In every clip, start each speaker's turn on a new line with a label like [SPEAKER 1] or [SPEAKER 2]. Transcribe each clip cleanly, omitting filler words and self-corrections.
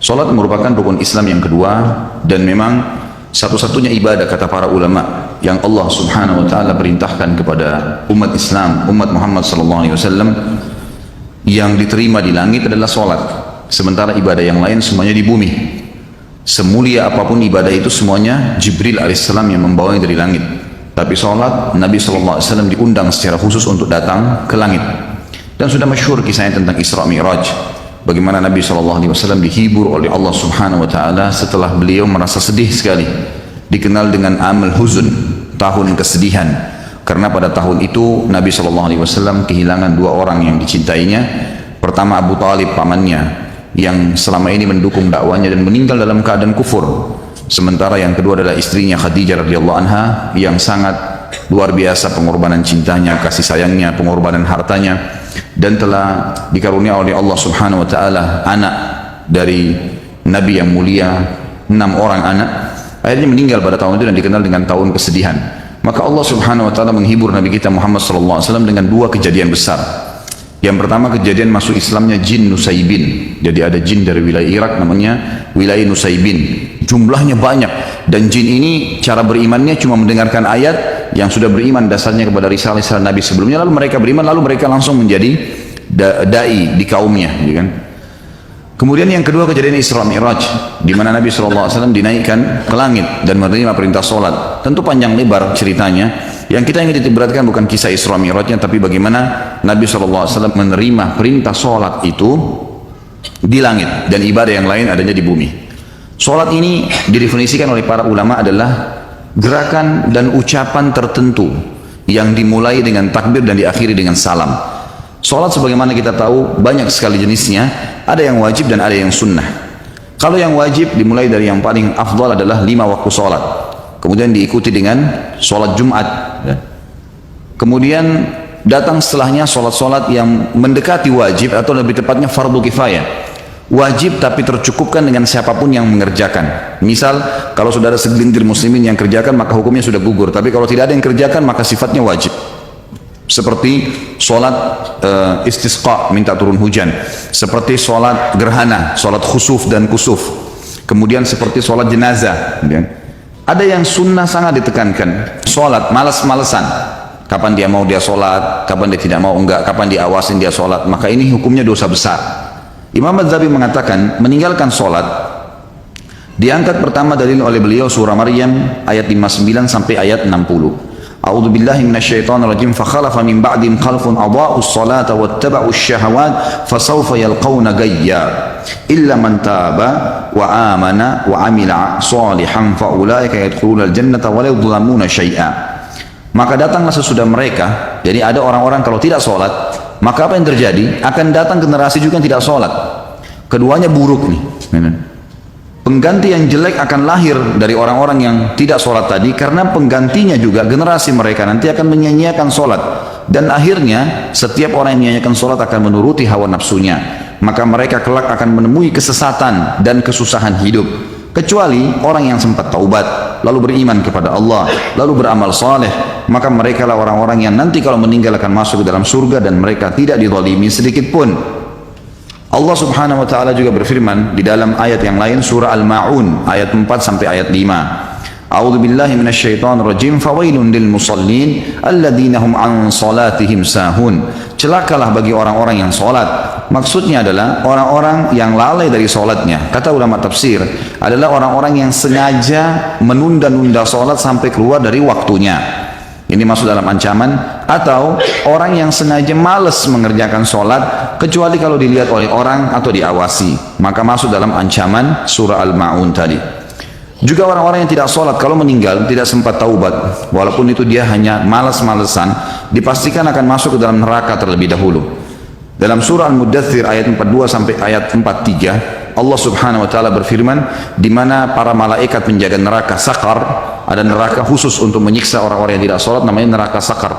[SPEAKER 1] Salat merupakan rukun Islam yang kedua dan memang satu-satunya ibadah kata para ulama yang Allah Subhanahu wa taala perintahkan kepada umat Islam, umat Muhammad sallallahu alaihi wasallam yang diterima di langit adalah salat. Sementara ibadah yang lain semuanya di bumi. Semulia apapun ibadah itu semuanya Jibril alaihissalam yang membawanya dari langit. Tapi salat Nabi sallallahu alaihi wasallam diundang secara khusus untuk datang ke langit. Dan sudah masyhur kisahnya tentang Isra Mi'raj. Bagaimana Nabi SAW dihibur oleh Allah Subhanahu wa Ta'ala setelah beliau merasa sedih sekali. Dikenal dengan Amul Huzun, tahun kesedihan. Karena pada tahun itu Nabi SAW kehilangan dua orang yang dicintainya. Pertama Abu Talib, pamannya, yang selama ini mendukung dakwanya dan meninggal dalam keadaan kufur. Sementara yang kedua adalah istrinya Khadijah radhiyallahu anha yang sangat luar biasa pengorbanan cintanya, kasih sayangnya, pengorbanan hartanya, dan telah dikarunia oleh Allah Subhanahu wa taala anak dari Nabi yang mulia, 6 orang anak. Akhirnya meninggal pada tahun itu dan dikenal dengan tahun kesedihan. Maka Allah Subhanahu wa taala menghibur Nabi kita Muhammad sallallahu alaihi wasallam dengan dua kejadian besar. Yang pertama kejadian masuk Islamnya jin Nusaybin. Jadi ada jin dari wilayah Irak namanya wilayah Nusaybin. Jumlahnya banyak dan jin ini cara berimannya cuma mendengarkan ayat yang sudah beriman dasarnya kepada risalah Nabi sebelumnya, lalu mereka beriman, lalu mereka langsung menjadi dai di kaumnya, ya kan? Kemudian yang kedua kejadian Isra Mi'raj, di mana Nabi SAW dinaikkan ke langit dan menerima perintah sholat. Tentu panjang lebar ceritanya. Yang kita ingin ditiberatkan bukan kisah Isra Mi'rajnya, tapi bagaimana Nabi SAW menerima perintah sholat itu di langit dan ibadah yang lain adanya di bumi. Sholat ini didefinisikan oleh para ulama adalah gerakan dan ucapan tertentu yang dimulai dengan takbir dan diakhiri dengan salam. Salat sebagaimana kita tahu banyak sekali jenisnya, ada yang wajib dan ada yang sunnah. Kalau yang wajib dimulai dari yang paling afdal adalah 5 waktu salat, kemudian diikuti dengan salat Jumat, kemudian datang setelahnya salat-salat yang mendekati wajib atau lebih tepatnya fardu kifayah. Wajib tapi tercukupkan dengan siapapun yang mengerjakan. Misal kalau sudah ada segelintir muslimin yang kerjakan maka hukumnya sudah gugur, tapi kalau tidak ada yang kerjakan maka sifatnya wajib. Seperti sholat istisqa, minta turun hujan, seperti sholat gerhana, sholat khusuf dan kusuf, kemudian seperti sholat jenazah. Ada yang sunnah sangat ditekankan, sholat malas-malesan, kapan dia mau dia sholat, kapan dia tidak mau enggak, kapan diawasin dia sholat, maka ini hukumnya dosa besar. Imam Adz-Dzahabi mengatakan meninggalkan sholat diangkat pertama dalil oleh beliau surah Maryam ayat 59 sampai ayat 60. A'udzu billahi minasyaitonir rajim fa khalafa min ba'dihim khalfun adaa'us salata wattaba'us syahawat fasawfa yalqawna gayya illa man taba wa amana wa amila shalihan fa ulaika yadkhulunal jannata wa la yudhlamuna syai'a. Maka datanglah sesudah mereka, jadi ada orang-orang kalau tidak sholat maka apa yang terjadi? Akan datang generasi juga yang tidak sholat. Keduanya buruk nih. Pengganti yang jelek akan lahir dari orang-orang yang tidak sholat tadi, karena penggantinya juga generasi mereka nanti akan menyanyiakan sholat. Dan akhirnya setiap orang yang menyanyiakan sholat akan menuruti hawa nafsunya. Maka mereka kelak akan menemui kesesatan dan kesusahan hidup. Kecuali orang yang sempat taubat, lalu beriman kepada Allah, lalu beramal saleh, maka mereka lah orang-orang yang nanti kalau meninggal akan masuk ke dalam surga dan mereka tidak dizalimi sedikit pun. Allah Subhanahu wa taala juga berfirman di dalam ayat yang lain surah Al-Ma'un ayat 4 sampai ayat 5. A'udzu billahi minasyaitonir rajim fawailun lil musallin alladzina hum an salatihim sahun. Celakalah bagi orang-orang yang salat. Maksudnya adalah orang-orang yang lalai dari salatnya. Kata ulama tafsir adalah orang-orang yang sengaja menunda-nunda salat sampai keluar dari waktunya. Ini masuk dalam ancaman, atau orang yang sengaja malas mengerjakan sholat kecuali kalau dilihat oleh orang atau diawasi, maka masuk dalam ancaman surah Al-Ma'un tadi. Juga orang-orang yang tidak sholat kalau meninggal tidak sempat taubat, walaupun itu dia hanya malas-malesan, dipastikan akan masuk ke dalam neraka terlebih dahulu. Dalam surah Al-Muddathir ayat 42 sampai ayat 43, Allah Subhanahu wa taala berfirman di mana para malaikat menjaga neraka Sakar, ada neraka khusus untuk menyiksa orang-orang yang tidak sholat, namanya neraka Sakar.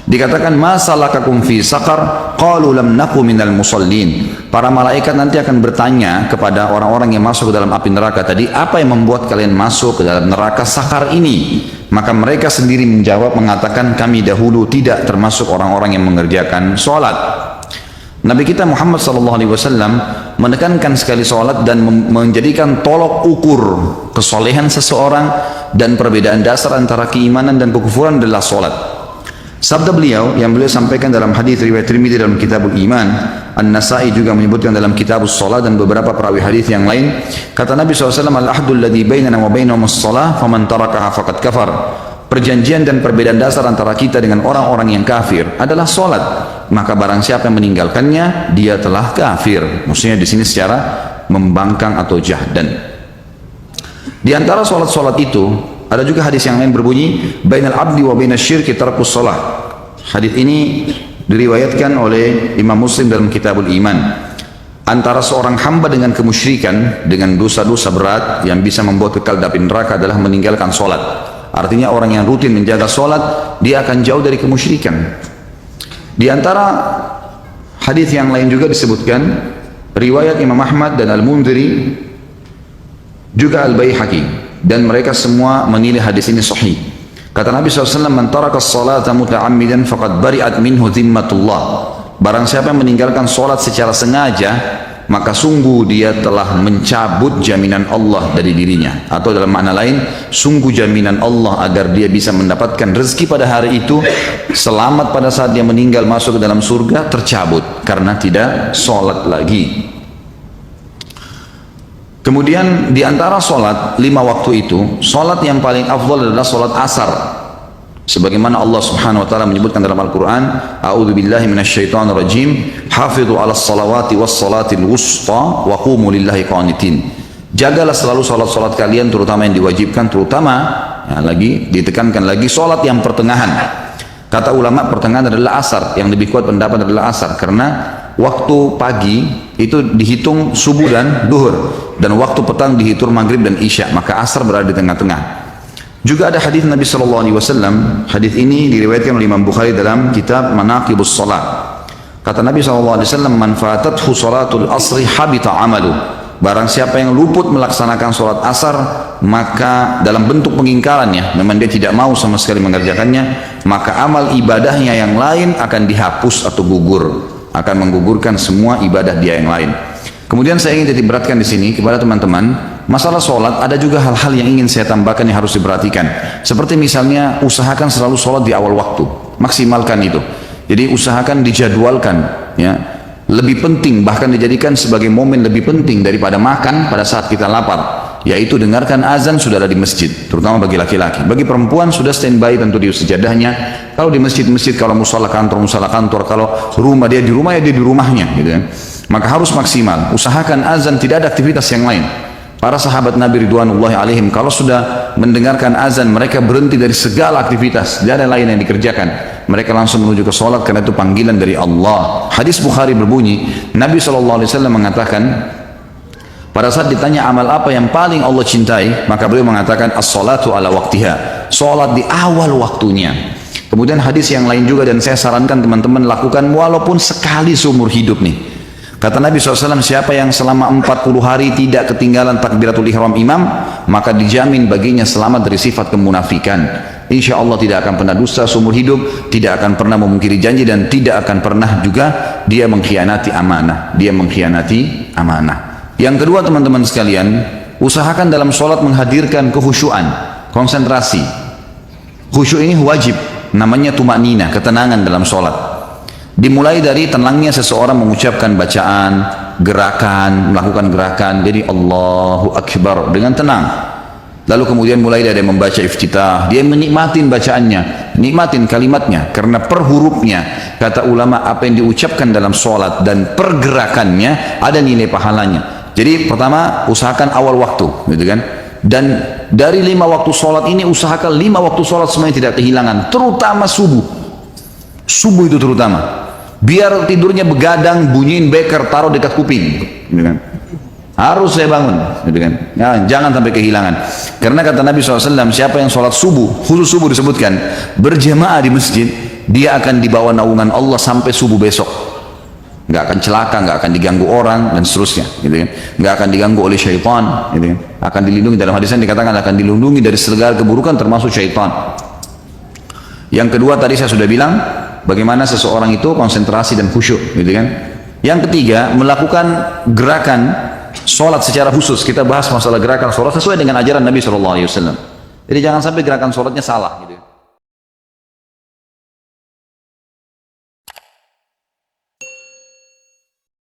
[SPEAKER 1] Dikatakan masalakakum fi Sakar, qalu lam naku minal musallin. Para malaikat nanti akan bertanya kepada orang-orang yang masuk ke dalam api neraka tadi, apa yang membuat kalian masuk ke dalam neraka Sakar ini? Maka mereka sendiri menjawab mengatakan kami dahulu tidak termasuk orang-orang yang mengerjakan sholat. Nabi kita Muhammad SAW menekankan sekali sholat dan menjadikan tolok ukur kesolehan seseorang dan perbedaan dasar antara keimanan dan kekufuran adalah sholat. Sabda beliau yang beliau sampaikan dalam hadis riwayat Tirmidzi dalam Kitabul Iman, An-Nasai juga menyebutkan dalam Kitabus Shalah dan beberapa perawi hadis yang lain, kata Nabi SAW, al-ahdul ladzi bainana wa bainahum as-shalah faman tarakaha faqad kafar. Perjanjian dan perbedaan dasar antara kita dengan orang-orang yang kafir adalah sholat, maka barang siapa yang meninggalkannya dia telah kafir. Maksudnya di sini secara membangkang atau jahdan. Di antara sholat-sholat itu ada juga hadis yang lain berbunyi bainal abdi wa bainasy syirki tarkus shalah. Hadis ini diriwayatkan oleh Imam Muslim dalam Kitabul Iman. Antara seorang hamba dengan kemusyrikan, dengan dosa-dosa berat yang bisa membuat kekal di neraka adalah meninggalkan sholat. Artinya orang yang rutin menjaga sholat, dia akan jauh dari kemusyrikan. Di antara hadis yang lain juga disebutkan, riwayat Imam Ahmad dan Al-Mundhiri, juga Al-Baihaqi, dan mereka semua menilai hadis ini sahih. Kata Nabi SAW, man taraka as-salata muta'ammidan faqad bari'at minhu dhimmatullah. Barang siapa yang meninggalkan sholat secara sengaja, maka sungguh dia telah mencabut jaminan Allah dari dirinya. Atau dalam makna lain, sungguh jaminan Allah agar dia bisa mendapatkan rezeki pada hari itu, selamat pada saat dia meninggal masuk ke dalam surga, tercabut karena tidak sholat lagi. Kemudian di antara sholat 5 waktu itu, sholat yang paling afdal adalah sholat asar. Sebagaimana Allah Subhanahu wa taala menyebutkan dalam Al-Qur'an, a'udzu billahi minasyaitonir rajim, hafidhu 'alas salawati was salatil wusta wa qumu lillahi qanitin. Jagalah selalu salat-salat kalian, terutama yang diwajibkan, terutama ya, lagi ditekankan lagi salat yang pertengahan. Kata ulama pertengahan adalah asar, yang lebih kuat pendapat adalah asar karena waktu pagi itu dihitung subuh dan duhur, dan waktu petang dihitung maghrib dan isya, maka asar berada di tengah-tengah. Juga ada hadis Nabi SAW, hadis ini diriwayatkan oleh Imam Bukhari dalam kitab Manaqibus Shalah. Kata Nabi SAW, man fatathu salatul asri habita amalu. Barang siapa yang luput melaksanakan sholat asar, maka dalam bentuk pengingkarannya, memang dia tidak mau sama sekali mengerjakannya, maka amal ibadahnya yang lain akan dihapus atau gugur, akan menggugurkan semua ibadah dia yang lain. Kemudian saya ingin titik beratkan di sini kepada teman-teman, masalah sholat ada juga hal-hal yang ingin saya tambahkan yang harus diperhatikan. Seperti misalnya usahakan selalu sholat di awal waktu, maksimalkan itu. Jadi usahakan dijadwalkan, ya. Lebih penting, bahkan dijadikan sebagai momen lebih penting daripada makan pada saat kita lapar, yaitu dengarkan azan sudah ada di masjid, terutama bagi laki-laki. Bagi perempuan sudah standby tentu di sejadahnya. Kalau di masjid-masjid, kalau musala kantor, kalau rumah dia di rumah, ya dia di rumahnya, gitu kan. Maka harus maksimal, usahakan azan, tidak ada aktivitas yang lain. Para sahabat Nabi Ridwanullahi alaihim kalau sudah mendengarkan azan, mereka berhenti dari segala aktivitas, tidak ada lain yang dikerjakan, mereka langsung menuju ke sholat karena itu panggilan dari Allah. Hadis Bukhari berbunyi, Nabi SAW mengatakan, pada saat ditanya amal apa yang paling Allah cintai, maka beliau mengatakan as-salatu ala waktiha, sholat di awal waktunya. Kemudian hadis yang lain juga, dan saya sarankan teman-teman lakukan walaupun sekali seumur hidup nih. Kata Nabi SAW, siapa yang selama 40 hari tidak ketinggalan takbiratul ihram imam, maka dijamin baginya selamat dari sifat kemunafikan. Insya Allah tidak akan pernah dusta seumur hidup, tidak akan pernah memungkiri janji, dan tidak akan pernah juga dia mengkhianati amanah. Yang kedua teman-teman sekalian, usahakan dalam sholat menghadirkan kekhusyuan, konsentrasi. Khusyuk ini wajib, namanya tumanina, ketenangan dalam sholat. Dimulai dari tenangnya seseorang mengucapkan bacaan, gerakan, melakukan gerakan, jadi Allahu Akbar dengan tenang. Lalu kemudian mulai dari membaca iftitah, dia menikmatin bacaannya, nikmatin kalimatnya, karena per hurufnya, kata ulama, apa yang diucapkan dalam sholat dan pergerakannya ada nilai pahalanya. Jadi pertama usahakan awal waktu, gitu kan? Dan dari 5 waktu sholat ini usahakan 5 waktu sholat semuanya tidak kehilangan, terutama subuh. Subuh itu terutama. Biar tidurnya begadang, bunyiin beker, taruh dekat kuping, gitu kan? Harus saya bangun, gitu kan? Ya, jangan sampai kehilangan. Karena kata Nabi SAW, siapa yang sholat subuh, khusus subuh disebutkan, berjamaah di masjid, dia akan dibawa naungan Allah sampai subuh besok. Nggak akan celaka, nggak akan diganggu orang, dan seterusnya, gitu kan? Nggak akan diganggu oleh syaitan, gitu kan? Akan dilindungi, dalam hadisnya dikatakan akan dilindungi dari segala keburukan termasuk syaitan. Yang kedua tadi saya sudah bilang, bagaimana seseorang itu konsentrasi dan khusyuk, gitu kan? Yang ketiga, melakukan gerakan sholat secara khusus. Kita bahas masalah gerakan sholat sesuai dengan ajaran Nabi SAW. Jadi jangan sampai gerakan sholatnya salah.